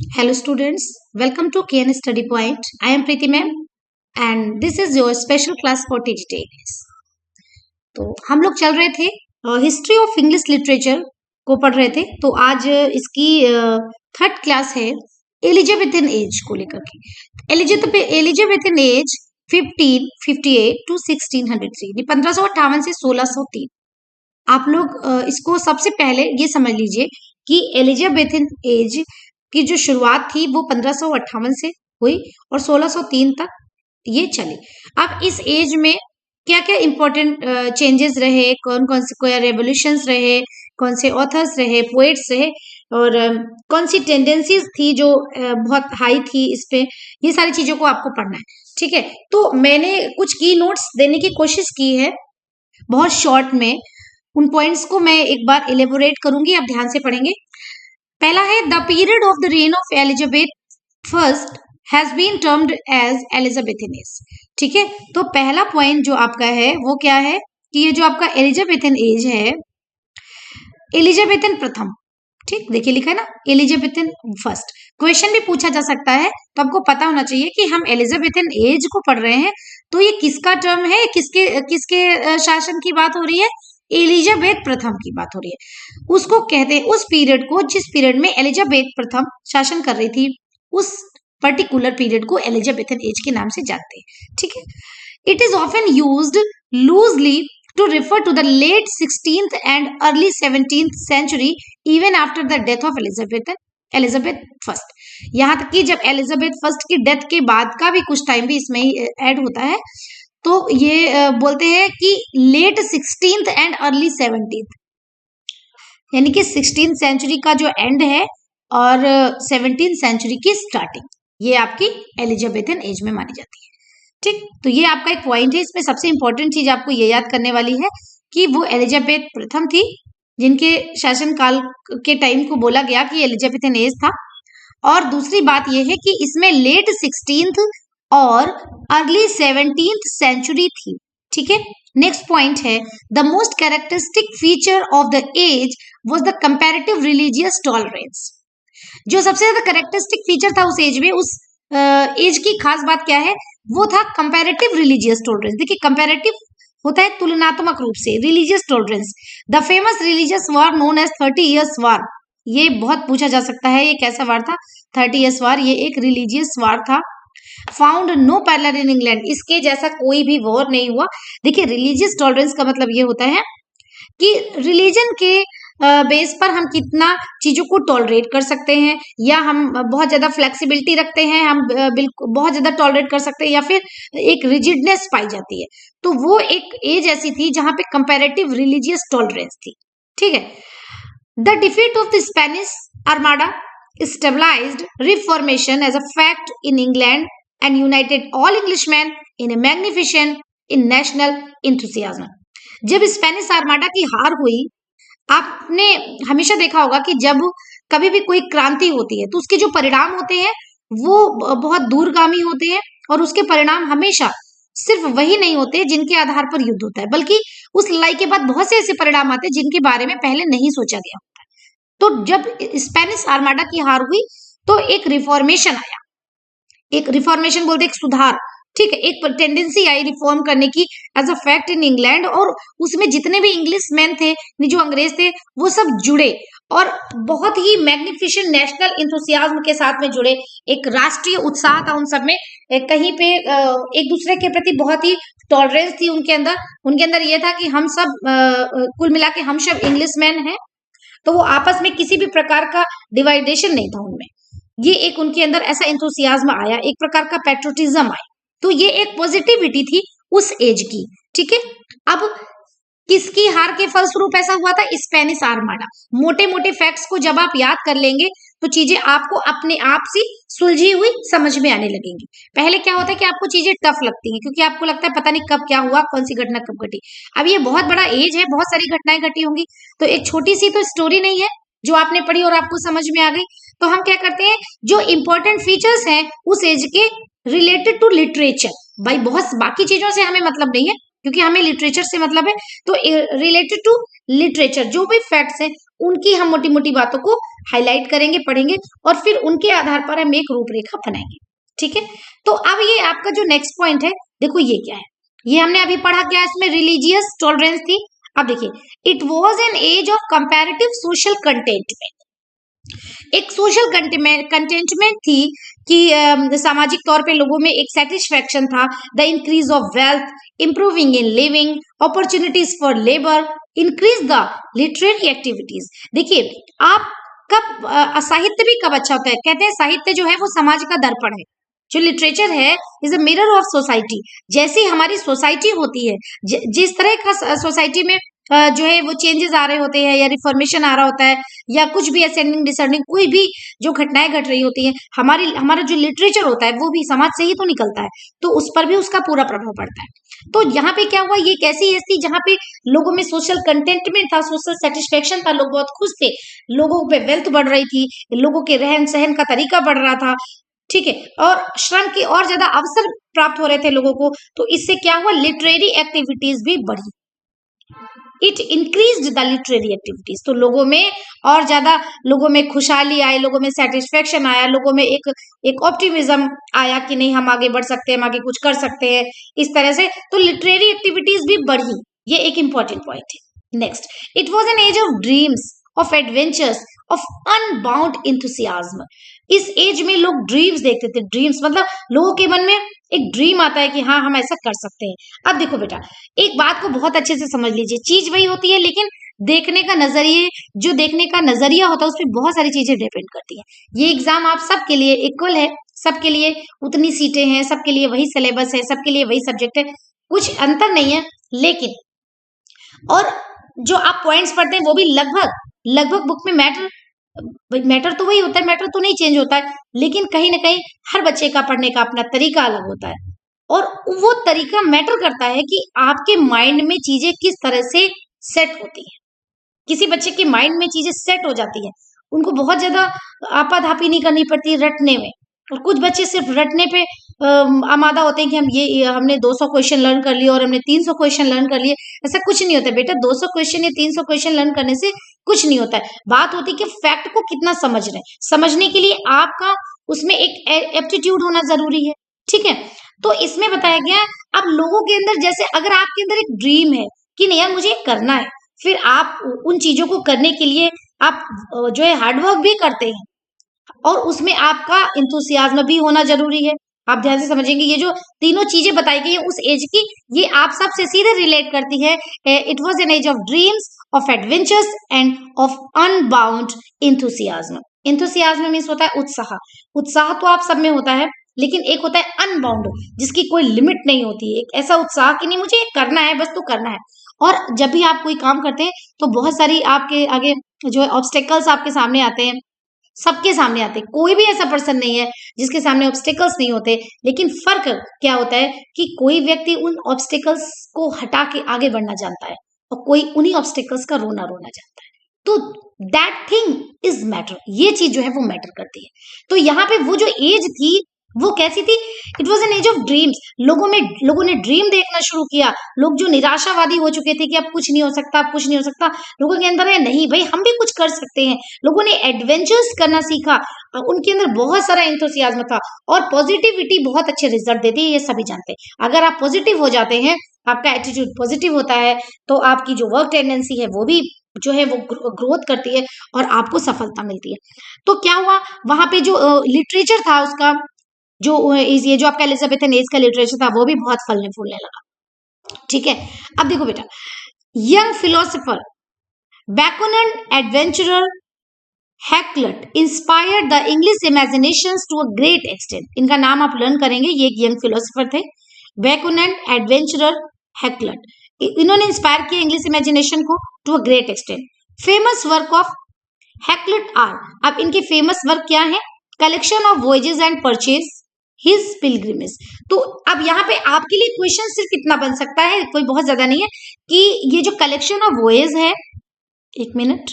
Hello students, welcome to KN Study Point. I am Preeti ma'am and this is your special class for TGT English. तो हम लोग चल रहे थे history of English literature को पढ़ रहे थे। तो आज इसकी थर्ड क्लास है एलिजाबेथन एज को लेकर के। एलिजाबेथन एज 1558 टू 1603, 1558 से 1603। आप लोग इसको सबसे पहले ये समझ लीजिए कि एलिजाबेथन एज की जो शुरुआत थी वो 1558 से हुई और 1603 तक ये चली। अब इस एज में क्या क्या इंपॉर्टेंट चेंजेस रहे, कौन कौन से कोई रेवोल्यूशंस रहे, कौन से ऑथर्स रहे, पोएट्स रहे और कौन सी टेंडेंसीज थी जो बहुत हाई थी इस पे, ये सारी चीजों को आपको पढ़ना है। ठीक है, तो मैंने कुछ की नोट्स देने की कोशिश की है बहुत शॉर्ट में। उन पॉइंट्स को मैं एक बार इलेबोरेट करूंगी, आप ध्यान से पढ़ेंगे। पहला है the period of the reign of Elizabeth first has been termed as Elizabethan age. ठीक है, तो पहला पॉइंट जो आपका है वो क्या है कि ये जो आपका एलिजाबेथन एज है, एलिजाबेथन प्रथम, ठीक देखिए लिखा है ना एलिजाबेथन फर्स्ट। क्वेश्चन भी पूछा जा सकता है, तो आपको पता होना चाहिए कि हम एलिजाबेथन एज को पढ़ रहे हैं तो ये किसका टर्म है, किसके किसके शासन की बात हो रही है, एलिजाबेथ प्रथम की बात हो रही है। उसको कहते हैं, उस पीरियड को जिस पीरियड में एलिजाबेथ प्रथम शासन कर रही थी, उस पर्टिकुलर पीरियड को एलिजाबेथन एज के नाम से जानते हैं। ठीक है, it is often used loosely to refer to the late 16th and early 17th century even after the death of Elizabeth first। यहाँ तक कि जब एलिजाबेथ फर्स्ट की डेथ के बाद का भी कुछ टाइम भी इसमें ऐड होता है, तो ये बोलते हैं कि late 16th and early 17th, यानी कि 16th सेंचुरी का जो एंड है और 17th सेंचुरी की स्टार्टिंग, ये आपकी एलिजाबेथन एज में मानी जाती है। ठीक, तो ये आपका एक पॉइंट है। इसमें सबसे इंपॉर्टेंट चीज आपको ये याद करने वाली है कि वो एलिजाबेथ प्रथम थी जिनके शासन काल के टाइम को बोला गया कि एलिजाबेथन एज था। और दूसरी बात ये है कि इसमें लेट 16th और अर्ली 17th सेंचुरी थी। ठीक है, नेक्स्ट पॉइंट है the most characteristic feature of the age was the comparative religious tolerance. जो सबसे ज्यादा कैरेक्टरिस्टिक फीचर था उस एज में, उस एज की खास बात क्या है, वो था कंपैरेटिव रिलीजियस टॉलरेंस। देखिए कंपैरेटिव होता है तुलनात्मक रूप से, religious tolerance. The famous religious war known as 30 years war, ये बहुत पूछा जा सकता है ये कैसा वार था। 30 इयर्स वॉर ये एक रिलीजियस वार था। Found no parallel in England, इसके जैसा कोई भी वॉर नहीं हुआ। देखिए रिलीजियस टॉलरेंस का मतलब ये होता है कि रिलीजन के बेस पर हम कितना चीजों को टॉलरेट कर सकते हैं, या हम बहुत ज्यादा फ्लेक्सिबिलिटी रखते हैं, हम बिल्कुल बहुत ज्यादा टॉलरेट कर सकते हैं, या फिर एक रिजिडनेस पाई जाती है। तो वो एक एज ऐसी थी जहां पे कंपैरेटिव रिलीजियस टॉलरेंस थी। ठीक है, the defeat of the Spanish Armada stabilised reformation as a fact in England and united all Englishman in a magnificent in national enthusiasm. जब स्पेनिश आर्माडा की हार हुई, आपने हमेशा देखा होगा कि जब कभी भी कोई क्रांति होती है तो उसके जो परिणाम होते हैं वो बहुत दूरगामी होते हैं, और उसके परिणाम हमेशा सिर्फ वही नहीं होते जिनके आधार पर युद्ध होता है, बल्कि उस लड़ाई के बाद बहुत से ऐसे परिणाम आते हैं जिनके बारे में पहले नहीं सोचा गया होता है। तो जब स्पेनिश आर्माडा की हार हुई तो एक रिफॉर्मेशन आया, एक रिफॉर्मेशन बोलते एक सुधार। ठीक है, एक टेंडेंसी आई रिफॉर्म करने की as a fact in England, और उसमें जितने भी इंग्लिश मैन थे, जो अंग्रेज थे, वो सब जुड़े और बहुत ही मैग्निफिसेंट नेशनल इंथुसियाज्म के साथ में जुड़े। एक राष्ट्रीय उत्साह था उन सब में, कहीं पे एक दूसरे के प्रति बहुत ही टॉलरेंस थी उनके अंदर ये था कि हम सब कुल मिला के हम सब इंग्लिश मैन हैं, तो वो आपस में किसी भी प्रकार का डिवाइडेशन नहीं था उनमें। ये एक उनके अंदर ऐसा इंथुसियाज्म आया, एक प्रकार का पैट्रियोटिज्म आया। तो ये एक पॉजिटिविटी थी उस एज की। ठीक है, अब किसकी हार के फलस्वरूप ऐसा हुआ था, स्पेनिश आर्माडा। मोटे मोटे फैक्ट्स को जब आप याद कर लेंगे तो चीजें आपको अपने आप से सुलझी हुई समझ में आने लगेंगी। पहले क्या होता है कि आपको चीजें टफ लगती हैं क्योंकि आपको लगता है पता नहीं कब क्या हुआ, कौन सी घटना कब घटी। अब ये बहुत बड़ा एज है, बहुत सारी घटनाएं घटी होंगी, तो एक छोटी सी तो स्टोरी नहीं है जो आपने पढ़ी और आपको समझ में आ गई। तो हम क्या करते हैं, जो इंपॉर्टेंट फीचर्स हैं उस एज के रिलेटेड टू लिटरेचर, भाई बहुत बाकी चीजों से हमें मतलब नहीं है क्योंकि हमें लिटरेचर से मतलब है, तो रिलेटेड टू लिटरेचर जो भी फैक्ट्स हैं उनकी हम मोटी मोटी बातों को हाईलाइट करेंगे, पढ़ेंगे और फिर उनके आधार पर हम एक रूपरेखा बनाएंगे। ठीक है, तो अब ये आपका जो नेक्स्ट पॉइंट है, देखो ये क्या है, ये हमने अभी पढ़ा क्या, इसमें रिलीजियस टॉलरेंस थी। अब देखिए, it was an age of comparative social contentment, एक सोशल कंटेंटमेंट थी कि सामाजिक तौर पे लोगों में एक सेटिस्फेक्शन था, the increase of wealth, improving in living, opportunities for labour, increase the literary activities. देखिए, आप कब साहित्य भी कब अच्छा होता है, कहते हैं साहित्य जो है वो समाज का दर्पण है, जो लिटरेचर है is a mirror of society. जैसी हमारी सोसाइटी होती है, जिस तरह का सोसाइटी में जो है वो चेंजेस आ रहे होते हैं या रिफॉर्मेशन आ रहा होता है या कुछ भी असेंडिंग डिसेंडिंग कोई भी जो घटनाएं घट रही होती हैं, हमारा जो लिटरेचर होता है वो भी समाज से ही तो निकलता है, तो उस पर भी उसका पूरा प्रभाव पड़ता है। तो यहाँ पे क्या हुआ, ये कैसी एज थी जहाँ पे लोगों में सोशल कंटेंटमेंट था, सोशल सेटिस्फेक्शन था, लोग बहुत खुश थे, लोगों पे वेल्थ बढ़ रही थी, लोगों के रहन सहन का तरीका बढ़ रहा था। ठीक है, और श्रम के और ज्यादा अवसर प्राप्त हो रहे थे लोगों को, तो इससे क्या हुआ, लिटरेरी एक्टिविटीज भी बढ़ी, it increase the literary activities. तो लोगों में और ज्यादा, लोगों में खुशहाली आई, लोगों में सेटिस्फेक्शन आया, लोगों में एक ऑप्टिमिज्म आया कि नहीं हम आगे बढ़ सकते हैं, हम आगे कुछ कर सकते हैं, इस तरह से तो लिटरेरी एक्टिविटीज भी बढ़ी, ये एक इंपॉर्टेंट पॉइंट है। Next, it was an age of dreams, of adventures, of unbound enthusiasm. इस एज में लोग ड्रीम्स देखते थे, ड्रीम्स मतलब लोगों के मन में एक ड्रीम आता है कि हाँ हम ऐसा कर सकते हैं। अब देखो बेटा, एक बात को बहुत अच्छे से समझ लीजिए, चीज वही होती है लेकिन देखने का नजरिए, जो देखने का नजरिया होता है उस पर बहुत सारी चीजें डिपेंड करती है। ये एग्जाम आप सबके लिए इक्वल है, सबके लिए उतनी सीटें हैं, सबके लिए वही सिलेबस है, सबके लिए वही सब्जेक्ट है, कुछ अंतर नहीं है, लेकिन और जो आप पॉइंट्स पढ़ते हैं वो भी लगभग बुक में मैटर तो वही होता है, मैटर तो नहीं चेंज होता है, लेकिन कहीं ना कहीं हर बच्चे का पढ़ने का अपना तरीका अलग होता है और वो तरीका मैटर करता है कि आपके माइंड में चीजें किस तरह से सेट होती है। किसी बच्चे के माइंड में चीजें सेट हो जाती है, उनको बहुत ज्यादा आपाधापी नहीं करनी पड़ती रटने में, और कुछ बच्चे सिर्फ रटने पे आमादा होते हैं कि हमने 200 क्वेश्चन लर्न कर लिए और हमने 300 क्वेश्चन लर्न कर लिए। ऐसा कुछ नहीं होता बेटा, 200 क्वेश्चन या 300 क्वेश्चन लर्न करने से कुछ नहीं होता है। बात होती है कि फैक्ट को कितना समझ रहे हैं, समझने के लिए आपका उसमें एक एप्टीट्यूड होना जरूरी है। ठीक है, तो इसमें बताया गया है, अब लोगों के अंदर जैसे अगर आपके अंदर एक ड्रीम है कि नहीं यार मुझे करना है, फिर आप उन चीजों को करने के लिए आप जो है हार्डवर्क भी करते हैं और उसमें आपका इंथुसियाज्म भी होना जरूरी है। आप ध्यान से समझेंगे, ये जो तीनों चीजें बताई गई है उस एज की, ये आप सबसे सीधे रिलेट करती है। It was an age of dreams, of adventures and of unbound enthusiasm. Enthusiasm means होता है उत्साह, उत्साह तो आप सब में होता है, लेकिन एक होता है अनबाउंड, जिसकी कोई लिमिट नहीं होती है, एक ऐसा उत्साह कि नहीं मुझे ये करना है, बस तो करना है। और जब भी आप कोई काम करते हैं तो बहुत सारी आपके आगे जो है ऑब्स्टेकल्स आपके सामने आते हैं, सबके सामने आते हैं, कोई भी ऐसा पर्सन नहीं है जिसके सामने ऑब्स्टेकल्स नहीं होते, लेकिन फर्क क्या होता है कि कोई व्यक्ति उन ऑब्स्टेकल्स को हटा के आगे बढ़ना जानता है और कोई उन्हीं ऑब्स्टेकल्स का रोना जानता है। तो दैट थिंग इज मैटर, ये चीज जो है वो मैटर करती है। तो यहाँ पे वो जो एज थी वो कैसी थी, it was an age of dreams. लोगों ने ड्रीम देखना शुरू किया, लोग जो निराशावादी हो चुके थे कि अब कुछ नहीं हो सकता, अब कुछ नहीं हो सकता, लोगों के अंदर है नहीं भाई हम भी कुछ कर सकते हैं। लोगों ने एडवेंचर्स करना सीखा, उनके अंदर बहुत सारा एंथुसियाज्म था और पॉजिटिविटी बहुत अच्छे रिजल्ट देती है, ये सभी जानते हैं। अगर आप पॉजिटिव हो जाते हैं, आपका एटीट्यूड पॉजिटिव होता है, तो आपकी जो वर्क टेंडेंसी है वो भी जो है वो ग्रोथ करती है और आपको सफलता मिलती है। तो क्या हुआ, वहां पे जो लिटरेचर था उसका, जो ये जो आपका एलिजाबेथन एज का लिटरेचर था वो भी बहुत फलने फूलने लगा। ठीक है, अब देखो बेटा, young philosopher Bacon and adventurer Hakluyt inspired the English imaginations to a great extent. इनका नाम आप लर्न करेंगे, ये एक यंग फिलोसोफर थे, बैकोनन एडवेंचरर हैकलट। इन्होंने इंस्पायर किया इंग्लिश इमेजिनेशन को to a great extent. Famous work of Hakluyt are, अब इनके फेमस वर्क क्या है, collection of voyages and Purchas, his pilgrimage. तो अब यहाँ पे आपके लिए क्वेश्चन सिर्फ इतना बन सकता है, कोई बहुत ज्यादा नहीं है, कि ये जो कलेक्शन ऑफ वॉयज है, एक मिनट,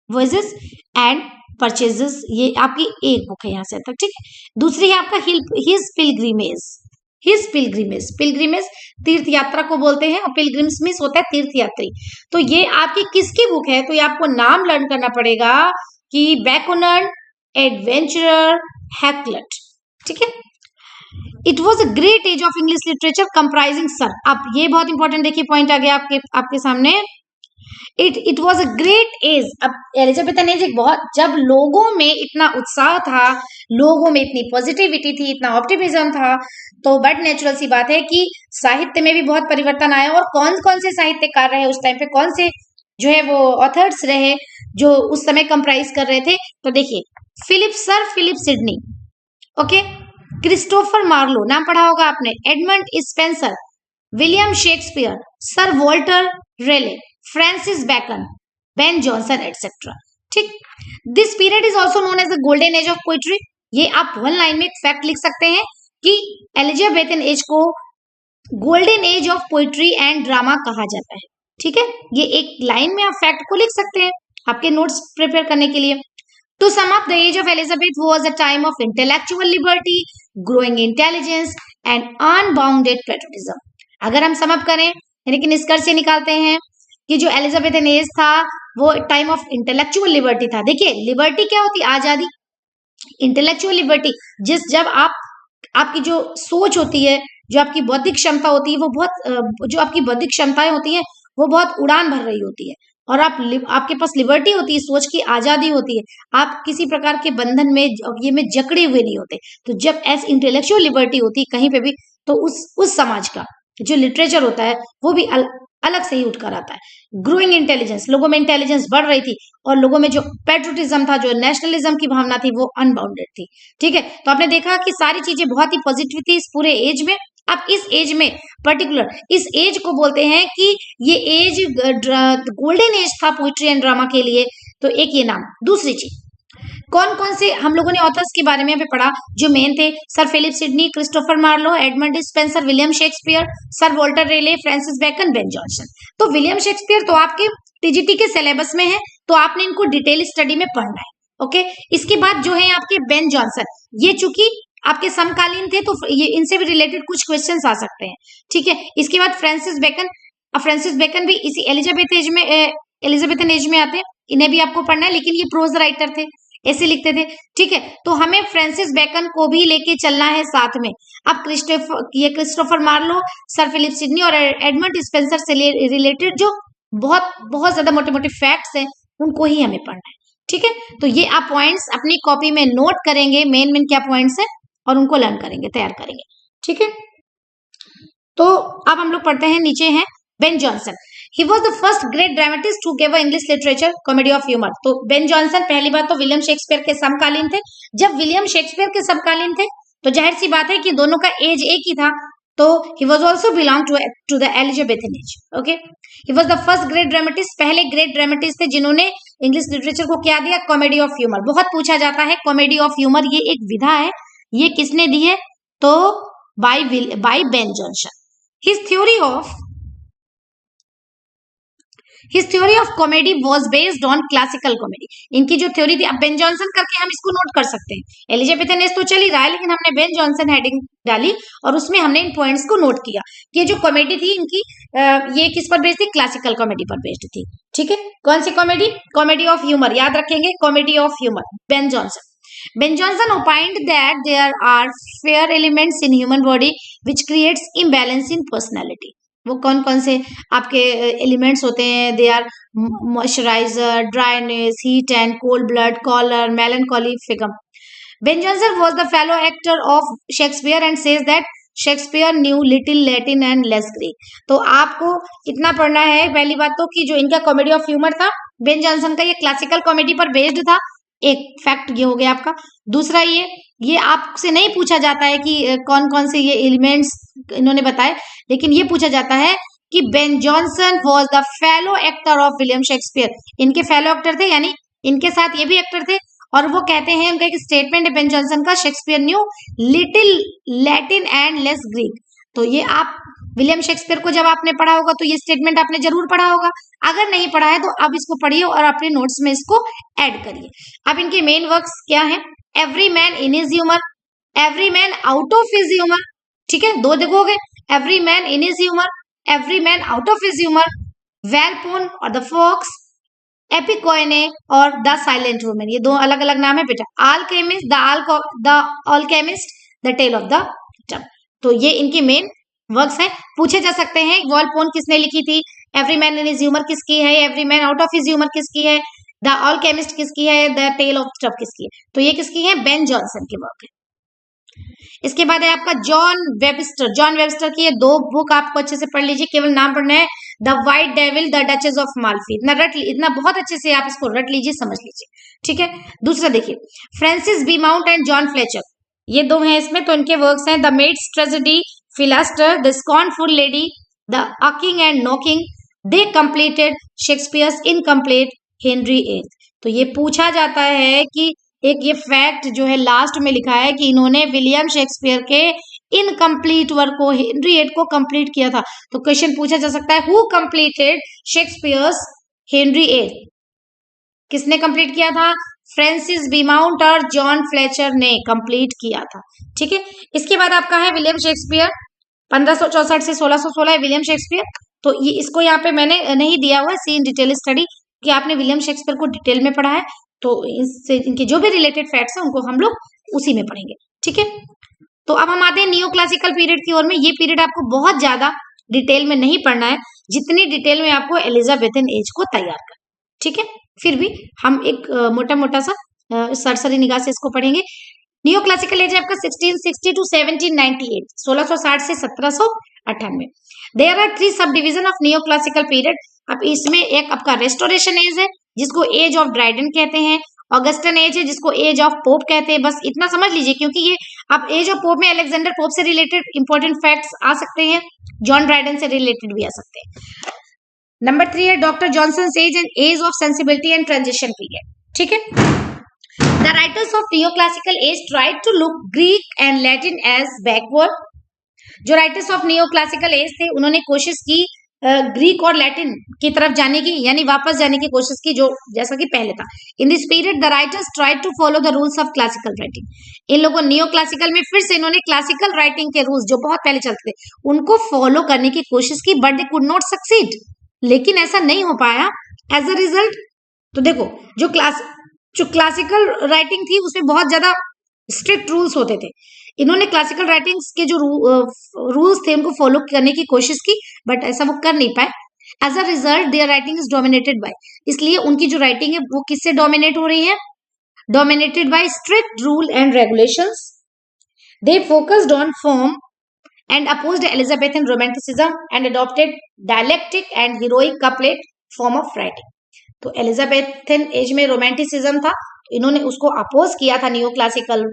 वॉयजेस एंड परचेजेस, ये आपकी एक बुक है यहाँ से तक। ठीक है, दूसरी है आपका his pilgrimage. His pilgrimage, pilgrimage तीर्थ यात्रा को बोलते हैं और पिलग्रिम्स मीन्स होता है तीर्थ यात्री। तो ये आपकी किसकी बुक है, तो ये आपको नाम लर्न करना पड़ेगा, कि बैकोनर, एडवेंचरर, हैकलेट, ठीक है। It was a great age of English literature comprising sir, अब ये बहुत इंपॉर्टेंट देखिए पॉइंट आ गया आपके सामने। It was a great age, अब एलिजाबेथन एज एक बहुत, जब लोगों में इतना उत्साह था, लोगों में इतनी पॉजिटिविटी थी, इतना ऑप्टिमिज्म था, तो बट नेचुरल सी बात है कि साहित्य में भी बहुत परिवर्तन आया। और कौन कौन से साहित्यकार रहे उस टाइम पे, कौन से जो है वो ऑथर्स रहे जो उस समय कंप्राइज कर रहे थे, तो देखिए sir Philip Sidney, okay, Christopher Marlowe, नाम पढ़ा होगा आपने, Edmund Spenser, William Shakespeare, sir Walter Raleigh, Francis Bacon, Ben Jonson etcetera, ठीक। This period is also known as the golden age of poetry. ये आप वन लाइन में fact लिख सकते हैं कि एलिजाबेथन एज को golden age of poetry and drama कहा जाता है, ठीक है। ये एक लाइन में आप फैक्ट को लिख सकते हैं आपके नोट्स प्रिपेयर करने के लिए। To sum up, the age of Elizabeth was a time of intellectual liberty, growing intelligence and unbounded patriotism. अगर हम सम अप करें यानी कि निष्कर्ष निकालते हैं कि जो एलिजाबेथन एज था वो टाइम ऑफ इंटेलेक्चुअल लिबर्टी था। देखिए लिबर्टी क्या होती है, आजादी, इंटेलेक्चुअल लिबर्टी, जब आपकी जो सोच होती है, जो आपकी बौद्धिक क्षमता होती है, वो बहुत जो आपकी बौद्धिक क्षमताएं होती हैं वो बहुत उड़ान भर रही होती है, और आपके पास लिबर्टी होती है, सोच की आजादी होती है, आप किसी प्रकार के बंधन में ये में जकड़े हुए नहीं होते। तो जब ऐसी इंटेलेक्चुअल लिबर्टी होती है कहीं पे भी, तो उस समाज का जो लिटरेचर होता है वो भी अलग से ही उठकर आता है। ग्रोइंग इंटेलिजेंस, लोगों में इंटेलिजेंस बढ़ रही थी, और लोगों में जो पेट्रोटिज्म था, जो नेशनलिज्म की भावना थी, वो अनबाउंडेड थी, ठीक है। तो आपने देखा कि सारी चीजें बहुत ही पॉजिटिव थी इस पूरे एज में। अब इस एज में पर्टिकुलर, इस एज को बोलते हैं कि ये एज गोल्डन एज था पोइट्री एंड ड्रामा के लिए, तो एक ये नाम। दूसरी चीज, कौन कौन से हम लोगों ने ऑथर्स के बारे में यहाँ पे पढ़ा जो मेन थे, sir Philip Sidney, Christopher Marlowe, Edmund Spenser, William Shakespeare, sir Walter Raleigh, Francis Bacon, Ben Jonson. तो विलियम शेक्सपियर तो आपके टीजीटी के सिलेबस में है, तो आपने इनको डिटेल स्टडी में पढ़ना है, ओके। इसके बाद जो है आपके बेन जॉनसन, ये चूंकि आपके समकालीन थे तो ये इनसे भी रिलेटेड कुछ क्वेश्चंस आ सकते हैं, ठीक है। इसके बाद फ्रांसिस बैकन, फ्रांसिस बैकन भी इसी एलिजाबेथन एज में आते हैं, इन्हें भी आपको पढ़ना है, लेकिन ये प्रोज राइटर थे, ऐसे लिखते थे, ठीक है। तो हमें फ्रांसिस बैकन को भी लेके चलना है साथ में। अब Christopher Marlowe, Sir Philip Sidney और एडमंड स्पेंसर से रिलेटेड जो बहुत बहुत ज्यादा मोटे मोटे फैक्ट्स हैं उनको ही हमें पढ़ना है, ठीक है। तो ये आप पॉइंट्स अपनी कॉपी में नोट करेंगे, मेन मेन क्या पॉइंट्स है, और उनको लर्न करेंगे, तैयार करेंगे, ठीक है। तो अब हम लोग पढ़ते हैं, नीचे हैं Ben Jonson. He was the first great dramatist who gave English literature comedy of humor. तो बेन जॉनसन पहली बात तो विलियम शेक्सपियर के समकालीन थे। जब विलियम शेक्सपियर के समकालीन थे तो जाहिर सी बात है कि दोनों का एज एक ही था, तो he was also belong to the Elizabethan age. Okay, he was the first great dramatist, पहले ग्रेट ड्रामेटिस्ट थे जिन्होंने इंग्लिश लिटरेचर को क्या दिया, कॉमेडी ऑफ ह्यूमर। बहुत पूछा जाता है कॉमेडी ऑफ ह्यूमर, ये एक विधा है, ये किसने दी है, तो by Ben Jonson. His theory of comedy was based on classical comedy. इनकी जो थ्योरी थी, अब बेन जॉनसन करके हम इसको नोट कर सकते हैं। एलिजाबेथन एज तो चल ही रहा है, लेकिन हमने बेन जॉनसन हेडिंग डाली और उसमें हमने इन पॉइंट्स को नोट किया कि ये जो कॉमेडी थी इनकी, ये किस पर बेस्ड थी, क्लासिकल कॉमेडी पर बेस्ड थी, ठीक है। कौन सी कॉमेडी, कॉमेडी ऑफ ह्यूमर, याद रखेंगे, comedy of humour, Ben Jonson. Ben Jonson opined that there are fair elements in human body which creates imbalance in personality. वो कौन कौन से आपके एलिमेंट्स होते हैं, they are moisturizer, dryness, heat and cold blood, choler, melancholy, phlegm. Ben Jonson was the fellow actor of Shakespeare and says that Shakespeare knew little Latin and less Greek. तो आपको इतना पढ़ना है पहली बात तो कि जो इनका कॉमेडी ऑफ ह्यूमर था, बेन जॉनसन का ये क्लासिकल कॉमेडी पर बेस्ड था, एक फैक्ट ये हो गया आपका। दूसरा ये आपसे नहीं पूछा जाता है कि कौन कौन से ये एलिमेंट्स इन्होंने बताए, लेकिन ये पूछा जाता है कि Ben Jonson was the fellow actor of William Shakespeare. इनके फेलो एक्टर थे, यानी इनके साथ ये भी एक्टर थे, और वो कहते हैं, उनका एक स्टेटमेंट है बेन जॉनसन का, Shakespeare new little Latin and less Greek. तो ये आप विलियम शेक्सपियर को जब आपने पढ़ा होगा तो ये स्टेटमेंट आपने जरूर पढ़ा होगा, अगर नहीं पढ़ा है तो अब इसको पढ़िए और अपने नोट्स में इसको ऐड करिए। अब इनके मेन वर्क्स क्या हैं, every man in his humour, every man out of his humour, ठीक है, दो देखोगे, every man in his humour, every man out of his humour, Volpone और द फॉक्स, एपिकोयने और द साइलेंट वुमेन, ये दो अलग अलग नाम है बेटा। Alchemist, the alchemist, the tale of the tub, तो ये इनकी मेन वर्क्स है। पूछे जा सकते हैं वॉलपोन किसने लिखी थी, every man in his humour किसकी है, every man out of his humour किसकी है, द अल्केमिस्ट किसकी है, द टेल ऑफ टब किसकी है, तो ये किसकी है, बेन जॉनसन की वर्क है। इसके बाद है आपका जॉन वेबस्टर। जॉन वेबस्टर की ये दो बुक आपको अच्छे से पढ़ लीजिए, केवल नाम पढ़ना है, the white devil, the duchess of Malfi. इतना बहुत अच्छे से आप इसको रट लीजिए, समझ लीजिए, ठीक है। दूसरा देखिए, Francis Beaumont and John Fletcher, ये दो हैं इसमें, तो इनके वर्क्स हैं the maid's tragedy, Philaster, the scornful lady, the a king and no king. They completed Shakespeare's incomplete Henry eight. तो ये पूछा जाता है कि एक ये फैक्ट जो है लास्ट में लिखा है कि इन्होंने विलियम शेक्सपियर के इनकम्प्लीट वर्क को, हेनरी एट को कंप्लीट किया था। तो क्वेश्चन पूछा जा सकता है, who completed Shakespeare's Henry eight, किसने कंप्लीट किया था, फ्रांसिस बी माउंट और जॉन फ्लेचर ने कंप्लीट किया था, ठीक है। इसके बाद आपका है विलियम शेक्सपियर, 1564 से 1616 है विलियम शेक्सपियर। तो ये इसको यहाँ पे मैंने नहीं दिया हुआ, सी इन डिटेल स्टडी, कि आपने विलियम शेक्सपियर को डिटेल में पढ़ा है, तो इससे इनके जो भी रिलेटेड फैक्ट्स हैं उनको हम लोग उसी में पढ़ेंगे, ठीक है। तो अब हम आते हैं नियो क्लासिकल पीरियड की ओर में। ये पीरियड आपको बहुत ज्यादा डिटेल में नहीं पढ़ना है, जितनी डिटेल में आपको एलिजाबेथन एज को तैयार करना, ठीक है। फिर भी हम एक मोटा मोटा सा सरसरी निगाह से इसको पढ़ेंगे। नियो क्लासिकल एज आपका 1660 टू 1798, 1660 से 1798। There are 3 subdivision of neo classical period. अब इसमें एक आपका रेस्टोरेशन एज है, जिसको एज ऑफ ड्राइडन कहते हैं, ऑगस्टन एज है, जिसको एज ऑफ पोप कहते हैं। बस इतना समझ लीजिए, क्योंकि ये आप एज ऑफ पोप में अलेक्जेंडर पोप से रिलेटेड इंपॉर्टेंट फैक्ट्स आ सकते हैं, जॉन ड्राइडन से रिलेटेड भी आ सकते हैं। नंबर 3 है doctor Johnson age and age of sensibility and transition period, ठीक है। The writers of neoclassical age tried to look Greek and Latin as backward. जो राइटर्स ऑफ नियोक्लासिकल एज थे, उन्होंने कोशिश की ग्रीक और लैटिन की तरफ जाने की, यानी वापस जाने की कोशिश की, जो जैसा कि पहले था। In this period the writers tried to follow the rules of classical writing. इन लोगों नियो क्लासिकल में फिर से इन्होंने क्लासिकल राइटिंग के रूल्स जो बहुत पहले चलते थे उनको फॉलो करने की कोशिश की, but they could not succeed, लेकिन ऐसा नहीं हो पाया। एज अ रिजल्ट, तो देखो जो क्लासिकल राइटिंग थी उसमें बहुत ज्यादा स्ट्रिक्ट रूल्स होते थे। इन्होंने क्लासिकल राइटिंग्स के जो रूल्स थे उनको फॉलो करने की कोशिश की, बट ऐसा वो कर नहीं पाए। As a result their writing is dominated by, इसलिए उनकी जो राइटिंग है वो किससे डोमिनेट हो रही है, dominated by strict rule and regulations. They focused on form and opposed Elizabethan romanticism and adopted dialectic and heroic couplet form of writing. तो एलिजाबेथन एज में रोमांटिसिज्म था, इन्होंने उसको अपोज किया था नियो क्लासिकल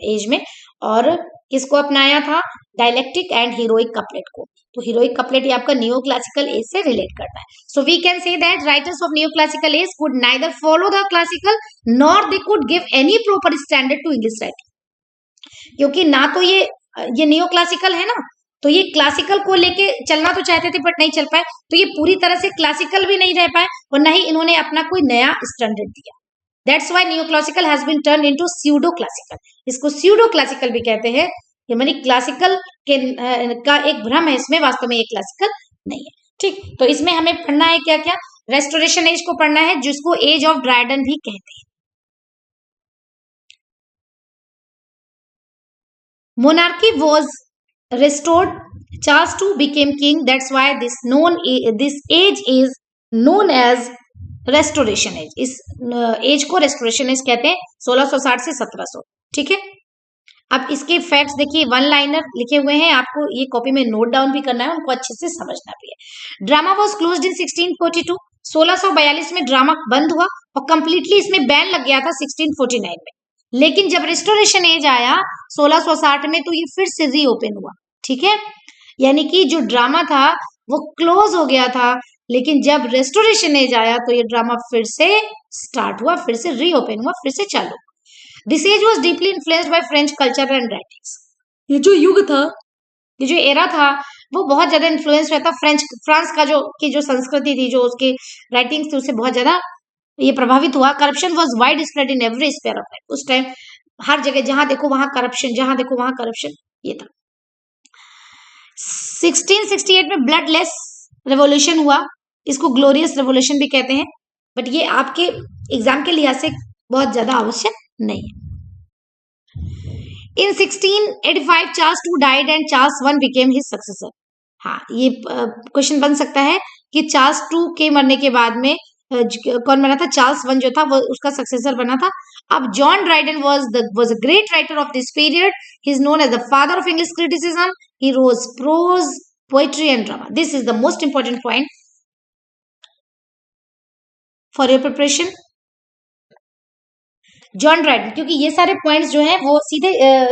एज में, और किसको अपनाया था, डायलेक्टिक एंड हीरोइक कपलेट को। तो हीरोइक कपलेट ये आपका नियो क्लासिकल एज से रिलेट करता है। So we can say that writers of neo classical age could neither follow the classical nor they could give any proper standard to English writing, क्योंकि ना तो ये neo classical है ना, तो ये क्लासिकल को लेके चलना तो चाहते थे बट नहीं चल पाए, तो ये पूरी तरह से क्लासिकल भी नहीं रह पाए और न ही इन्होंने अपना कोई नया स्टैंडर्ड दिया। That's why neo classical has been turn into pseudo classical. इसको स्यूडो क्लासिकल भी कहते हैं, ये मानी क्लासिकल के का एक भ्रम है इसमें, वास्तव में ये क्लासिकल नहीं है, ठीक। तो इसमें हमें पढ़ना है क्या क्या, रेस्टोरेशन एज को पढ़ना है, जिसको एज ऑफ ड्राइडन भी कहते हैं। Monarchy was restored. Charles II became king. That's why this age is known as Restoration Age. इस एज को रेस्टोरेशन एज कहते हैं, 1660 से 1700, ठीक है। अब इसके फैक्ट्स देखिए, वन लाइनर लिखे हुए हैं, आपको ये कॉपी में नोट डाउन भी करना है, उनको अच्छे से समझना भी है। ड्रामा वॉज क्लोज्ड इन 1642, 1642 में ड्रामा बंद हुआ और कंप्लीटली इसमें बैन लग गया था 1649 में। लेकिन जब रेस्टोरेशन एज आया 1660 में, तो ये फिर से रीओपन हुआ, ठीक है। यानी कि जो ड्रामा था वो क्लोज हो गया था, लेकिन जब रेस्टोरेशन एज आया तो ये ड्रामा फिर से स्टार्ट हुआ, फिर से रीओपन हुआ, फिर से चालू। This age was deeply influenced by French culture and writings. ये जो युग था, ये जो एरा था, वो बहुत ज्यादा इन्फ्लुएंस हुआ था फ्रांस का जो संस्कृति थी, जो उसके राइटिंग्स थे, उससे बहुत ज्यादा ये प्रभावित हुआ। Corruption was wide spread in every sphere of life. उस टाइम हर जगह जहां देखो वहां करप्शन, जहां देखो वहां करप्शन, ये था। 1668 में ब्लडलेस रेवोल्यूशन हुआ, इसको ग्लोरियस रेवोल्यूशन भी कहते हैं। बट ये आपके एग्जाम के लिहाज से बहुत ज्यादा आवश्यक नहीं है। इन 1685 Charles to died and Charles one became his successor. हाँ, ये क्वेश्चन बन सकता है कि चार्ल्स टू के मरने के बाद में कौन बना था? चार्ल्स वन जो था वो उसका सक्सेसर बना था। अब John Dryden was a great writer of this period. He is known as the father of English criticism. He wrote prose, poetry and drama. This is the most important point for your preparation. John Dryden, क्योंकि ये सारे points जो हैं वो सीधे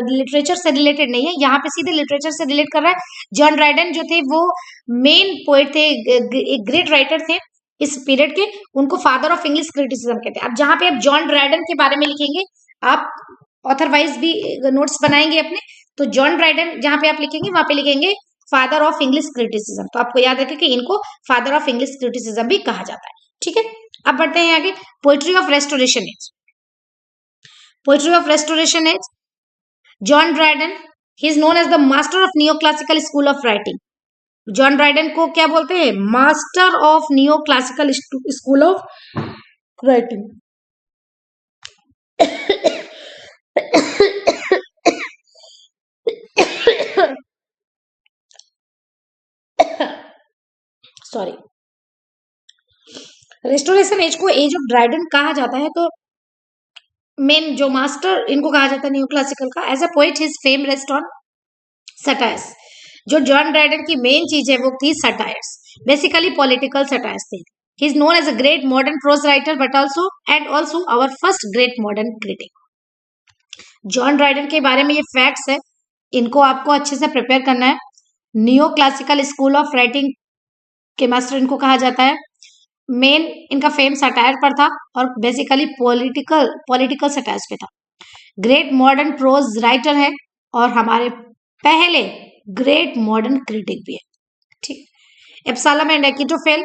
literature से related नहीं है, यहाँ पे सीधे लिटरेचर से रिलेट कर रहा है। जॉन ड्राइडन जो थे वो मेन पोएट थे, एक ग्रेट राइटर थे इस पीरियड के, उनको फादर ऑफ इंग्लिश क्रिटिसिज्म कहते हैं। अब जहाँ पे आप जॉन ड्राइडन के बारे में लिखेंगे, आप ऑथर वाइज भी नोट्स बनाएंगे अपने, तो जॉन ड्राइडन जहाँ पे आप लिखेंगे वहां पे लिखेंगे फादर ऑफ इंग्लिश क्रिटिसिज्म। तो आपको याद रखें कि इनको फादर ऑफ इंग्लिश क्रिटिसिज्म भी कहा जाता है। ठीक है, अब बढ़ते हैं आगे। Poetry of Restoration age. Poetry of Restoration age, John Dryden, he is known as the master of neo classical school of writing. John Dryden को क्या बोलते हैं? Master of neo classical school of writing. Sorry, Restoration age को age of Dryden कहा जाता है। तो main जो मास्टर इनको कहा जाता है न्यू क्लासिकल का। As a poet his fame rest on satires. जो जॉन ड्राइडन की मेन चीज है वो थी सटायर्स, बेसिकली पॉलिटिकल सटायर्स थे। He is known as a great modern prose writer but also our first great modern critic. जॉन ड्राइडन के बारे में ये फैक्ट्स है, इनको आपको अच्छे से प्रिपेयर करना है। Neo classical school of writing के मास्टर इनको कहा जाता है। मेन इनका फेम सटायर पर था और बेसिकली पॉलिटिकल सटायर्स पे था। ग्रेट मॉडर्न प्रोज राइटर है और हमारे पहले ग्रेट मॉडर्न क्रिटिक भी है। ठीक, एब्सलम एंड अकिटोफेल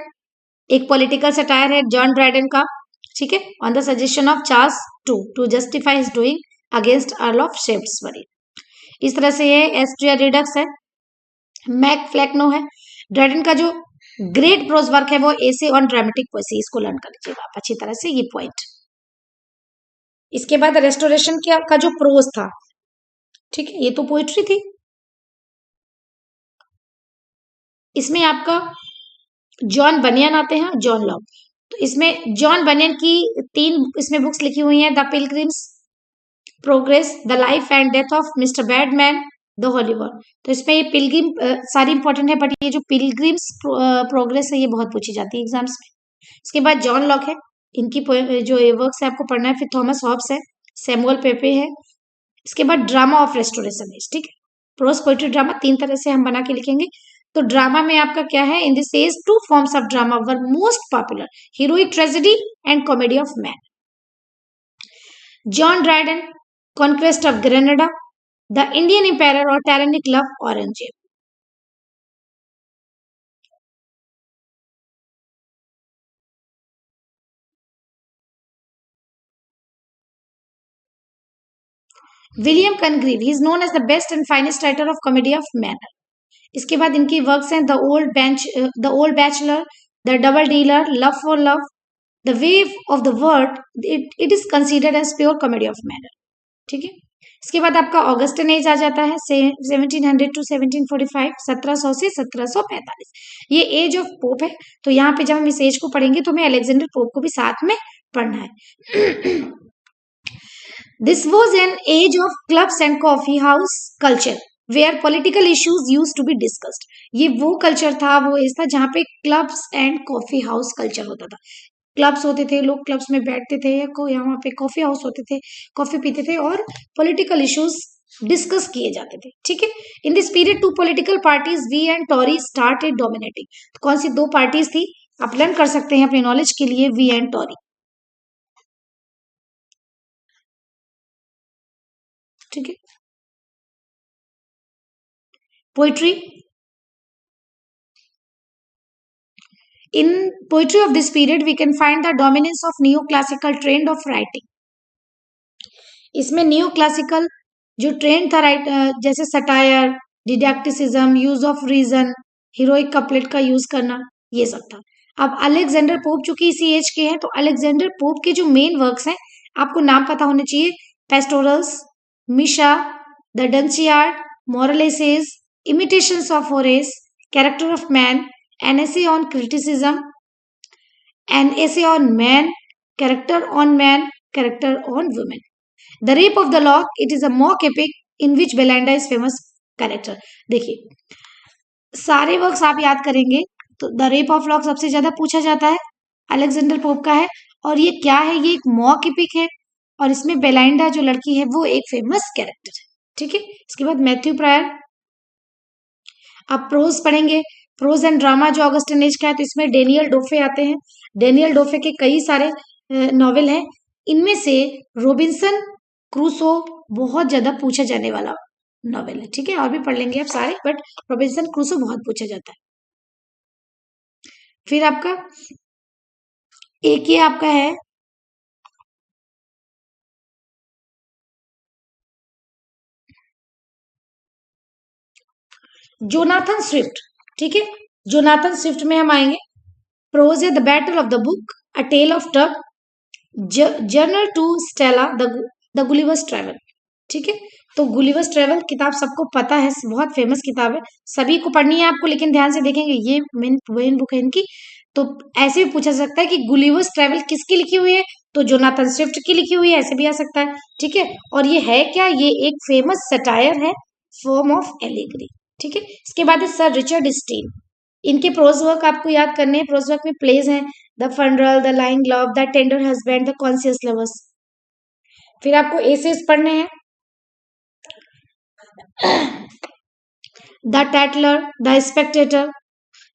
एक पॉलिटिकल सटायर है जॉन ड्राइडन का। ठीक है, on the suggestion of Charles to justify his doing against earl of Shaftesbury. इस तरह से ये एस्ट्रिया रिडक्स है। मैक फ्लैक्नो है। ड्राइडन का जो ग्रेट प्रोज वर्क है वो एसे ऑन ड्रामेटिक पोएसी, इसको लर्न कर लीजिएगा आप अच्छी तरह से, ये पॉइंट। इसके बाद रेस्टोरेशन का जो प्रोज था, ठीक है, ये तो पोइट्री थी। इसमें आपका जॉन बनियन आते हैं, जॉन लॉक। तो इसमें जॉन बनियन की 3 इसमें बुक्स लिखी हुई हैं, the pilgrims progress, the life and death of mister badman, the holy war. तो इसमें ये पिलग्रिम सारी इंपॉर्टेंट है, बट ये जो पिलग्रिम्स प्रोग्रेस है ये बहुत पूछी जाती है एग्जाम्स में। इसके बाद जॉन लॉक है, इनकी जो वर्क्स है आपको पढ़ना है। फिर थॉमस हॉब्स है, सैमुअल पेपे है। इसके बाद ड्रामा ऑफ रेस्टोरेशन एज। ठीक है, प्रोज पोएट्री ड्रामा 3 तरह से हम बना के लिखेंगे। तो ड्रामा में आपका क्या है? In this age 2 forms of drama were most popular, heroic tragedy and comedy of man. John Dryden, conquest of Granada, the Indian empire और tyrannic love, Aurangzeb. William Congreve, he is known as the best and finest writer of comedy of manner. इसके बाद इनकी works हैं the old bachelor, the double dealer, love for love, the way of the world, it is considered as pure comedy of manner. ठीक है, इसके बाद आपका Augustan age आ जाता है 1700 टू 1745, 1700 से 1745। ये एज ऑफ पोप है। तो यहाँ पे जब हम इस एज को पढ़ेंगे तो हमें अलेक्जेंडर पोप को भी साथ में पढ़ना है। This was an age of clubs and coffee house culture where political issues used to be discussed. ये वो कल्चर था, वो एज था जहाँ पे clubs and coffee house culture होता था। क्लब्स होते थे, लोग क्लब्स में बैठते थे, या यहाँ पे कॉफी हाउस होते थे, कॉफी पीते थे और पॉलिटिकल इश्यूज डिस्कस किए जाते थे। ठीक है, in this period 2 political parties Whig and Tory started dominating. कौन सी 2 पार्टीज थी? आप लर्न कर सकते हैं अपने नॉलेज के लिए, वी एंड टॉरी। ठीक है, poetry. In poetry of this period, we can find the dominance of neoclassical trend of writing. इसमें neoclassical जो ट्रेंड था जैसे satire, didacticism, use of reason, heroic couplet का यूज करना, ये सब था। अब अलेक्जेंडर पोप चूंकि इसी एज के हैं, तो अलेक्जेंडर पोप के जो मेन वर्क्स हैं आपको नाम पता होने चाहिए। Pastorals, Messiah, the Dunciad, moral essays, imitations of Horace, character of man, an essay on criticism, an essay on man, character on man, character on women. The rape of the lock, it is a mock epic in which Belinda is famous character. देखिए सारे works आप याद करेंगे तो the rape of lock सबसे ज्यादा पूछा जाता है, अलेक्जेंडर पोप का है। और ये क्या है, ये एक मॉक एपिक है और इसमें बेलाइंडा जो लड़की है वो एक फेमस कैरेक्टर है। ठीक है, इसके बाद मैथ्यू प्रायर। आप प्रोज पढ़ेंगे, प्रोज एंड ड्रामा जो ऑगस्टिन एज का है, तो इसमें डेनियल डोफे आते हैं। डेनियल डोफे के कई सारे नॉवेल हैं, इनमें से रोबिन्सन क्रूसो बहुत ज्यादा पूछा जाने वाला नॉवेल है। ठीक है, और भी पढ़ लेंगे आप सारे, बट रोबिन्सन क्रूसो बहुत पूछा जाता है। फिर आपका एक ये आपका है जोनाथन स्विफ्ट। ठीक है, जोनाथन स्विफ्ट में हम आएंगे। प्रोज है the battle of the book, a tale of tub, journal to Stella, the Gulliver's travel. ठीक है, तो गुलिवर्स ट्रेवल किताब सबको पता है, बहुत फेमस किताब है, सभी को पढ़नी है आपको, लेकिन ध्यान से देखेंगे ये मेन बुक है इनकी। तो ऐसे भी पूछा जा सकता है कि गुलिवर्स ट्रेवल किसकी लिखी हुई है, तो जोनाथन स्विफ्ट की लिखी हुई है, ऐसे भी आ सकता है। ठीक है, और ये है क्या, ये एक फेमस सटायर है, फॉर्म ऑफ एलिगरी। ठीक है, इसके बाद है सर रिचर्ड स्टील। इनके प्रोज वर्क आपको याद करने हैं। प्रोज वर्क में प्लेज हैं the funeral, the lying love, the tender husband, the conscious lovers. फिर आपको एसेस पढ़ने हैं, the Tatler, the Spectator.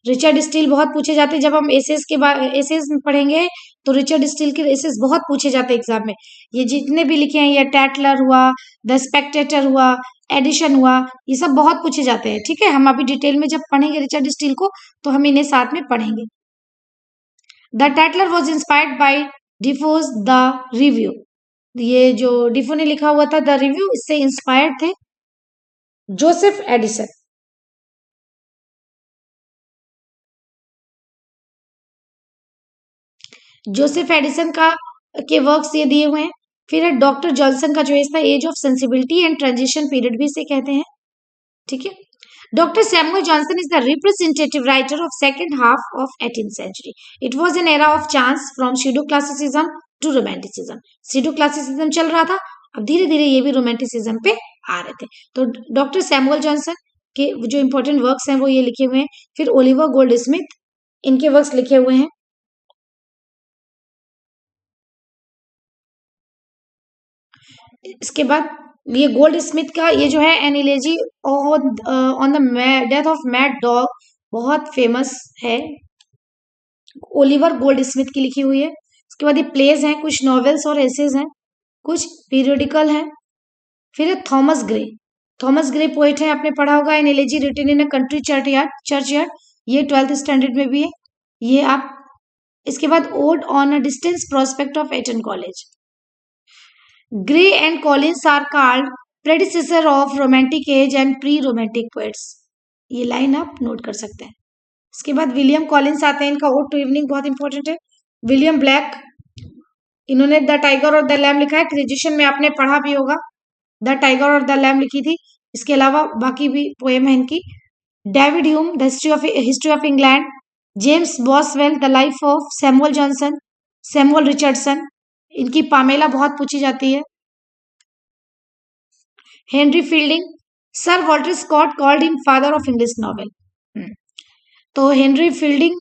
Richard Steele बहुत पूछे जाते हैं, जब हम एसेस के बाद एसेस पढ़ेंगे तो रिचर्ड स्टील के एसेस बहुत पूछे जाते हैं एग्जाम में। ये जितने भी लिखे हैं, ये टैटलर हुआ, द स्पेक्टेटर हुआ, एडिशन हुआ, ये सब बहुत पूछे जाते हैं। ठीक है, हम अभी डिटेल में जब पढ़ेंगे रिचर्ड स्टील को तो हम इन्हें साथ में पढ़ेंगे। The Tatler was inspired by Defoe's the review. ये जो डिफो ने लिखा हुआ था द रिव्यू, इससे इंस्पायर्ड थे जोसेफ एडिसन। जोसेफ एडिसन का के वर्क्स ये दिए हुए हैं। फिर है डॉक्टर जॉनसन का जो एज था, age of sensibility and transition period भी इसे कहते हैं। ठीक है, doctor Samuel Johnson is the representative writer of second half of 18th century. It was an era of change from pseudo classicism to romanticism. Pseudo classicism चल रहा था, अब धीरे धीरे ये भी रोमांटिसिज्म पे आ रहे थे। तो डॉक्टर सैमुअल जॉनसन के जो इंपॉर्टेंट वर्क्स हैं वो ये लिखे हुए हैं। फिर ओलिवर गोल्ड स्मिथ, इनके वर्क्स लिखे हुए हैं। इसके बाद ये गोल्ड स्मिथ का ये जो है an elegy on the death of mad dog, बहुत फेमस है, ओलिवर गोल्ड स्मिथ की लिखी हुई है। इसके बाद ये प्लेज हैं, कुछ नॉवेल्स और एसेज हैं, कुछ पीरियडिकल हैं। फिर है Thomas Gray. Thomas Gray poet है, आपने पढ़ा होगा, an elegy written in a country churchyard, ये 12th स्टैंडर्ड में भी है ये आप। इसके बाद ode on a distance prospect of Eton College. Gray and Collins are called predecessor of romantic age and pre romantic poets, ये line आप नोट कर सकते हैं। इसके बाद विलियम कॉलिंस आते हैं, इनका ओड टू इवनिंग बहुत इंपॉर्टेंट है। विलियम ब्लैक, इन्होंने द टाइगर और द लैम लिखा है, ग्रेजुएशन में आपने पढ़ा भी होगा, द टाइगर और द लैम लिखी थी। इसके अलावा बाकी भी पोएम है इनकी। David Hume, the history of England. James Boswell, the life of Samuel Johnson. Samuel Richardson, इनकी पामेला बहुत पूछी जाती है। Henry Fielding, sir Walter Scott called him father of English novel. तो हेनरी फील्डिंग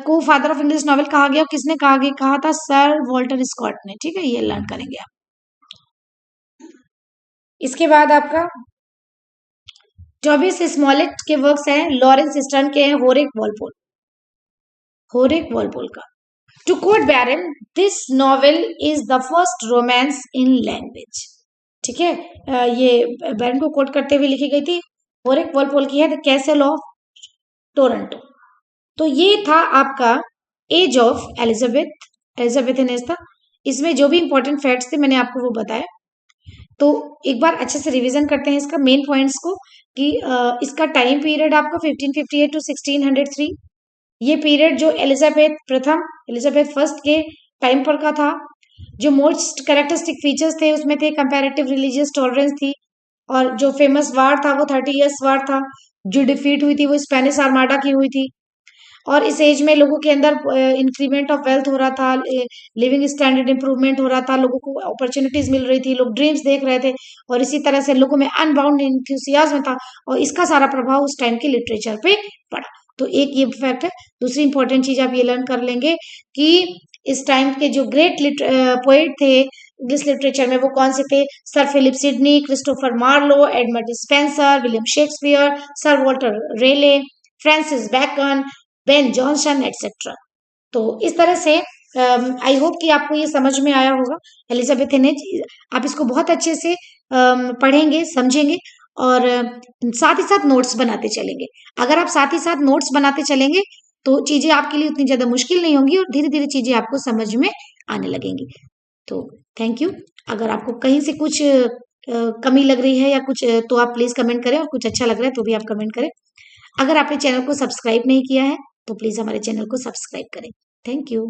को फादर ऑफ इंग्लिश नॉवेल कहा गया, किसने कहा था, सर वॉल्टर स्कॉट ने। ठीक है, ये लर्न करेंगे आप। इसके बाद आपका टॉबिस स्मॉलेट के वर्क्स हैं, लॉरेंस स्टर्न के हैं, होरेक वॉलपोल का। To quote baron, this novel is the first romance in language. ठीक है, ये बैरन को कोट करते हुए लिखी गई थी। होरेक वॉलपोल की है द कैसल ऑफ टोरंटो। तो ये था आपका एज ऑफ एलिजाबेथन एज था। इसमें जो भी इंपॉर्टेंट फैक्ट्स थे मैंने आपको वो बताया। तो एक बार अच्छे से रिवीजन करते हैं इसका मेन पॉइंट्स को कि इसका टाइम पीरियड आपका 1558 to 1603। ये पीरियड जो एलिजाबेथ फर्स्ट के टाइम पर का था। जो मोस्ट कैरेक्टरिस्टिक फीचर्स थे उसमें थे कंपैरेटिव रिलीजियस टॉलरेंस थी, और जो फेमस वार था वो 30 इयर्स वार था। जो डिफीट हुई थी वो स्पेनिश आर्माडा की हुई थी। और इस एज में लोगों के अंदर इंक्रीमेंट ऑफ वेल्थ हो रहा था, लिविंग स्टैंडर्ड इंप्रूवमेंट हो रहा था, लोगों को अपॉर्चुनिटीज मिल रही थी, लोग ड्रीम्स देख रहे थे, और इसी तरह से लोगों में अनबाउंड इंथुसियाज्म था, और इसका सारा प्रभाव उस टाइम के लिटरेचर पे पड़ा। तो एक ये फैक्ट है। दूसरी इंपॉर्टेंट चीज आप ये लर्न कर लेंगे कि इस टाइम के जो ग्रेट पोएट थे इंग्लिश लिटरेचर में वो कौन से थे। Sir Philip Sidney, Christopher Marlowe, Edmund Spenser, William Shakespeare, sir Walter Raleigh, Francis Bacon, Ben Jonson etcetera. तो इस तरह से आई होप कि आपको ये समझ में आया होगा एलिजाबेथ हेनेज। आप इसको बहुत अच्छे से पढ़ेंगे, समझेंगे, और साथ ही साथ नोट्स बनाते चलेंगे। अगर आप साथ ही साथ नोट्स बनाते चलेंगे तो चीजें आपके लिए उतनी ज्यादा मुश्किल नहीं होंगी, और धीरे धीरे चीजें आपको समझ में आने लगेंगी। तो थैंक यू। अगर आपको कहीं से कुछ कमी लग रही है या कुछ, तो आप प्लीज कमेंट करें, और कुछ अच्छा लग रहा है तो भी आप कमेंट करें। अगर आपने चैनल को सब्सक्राइब नहीं किया है तो प्लीज हमारे चैनल को सब्सक्राइब करें। Thank you.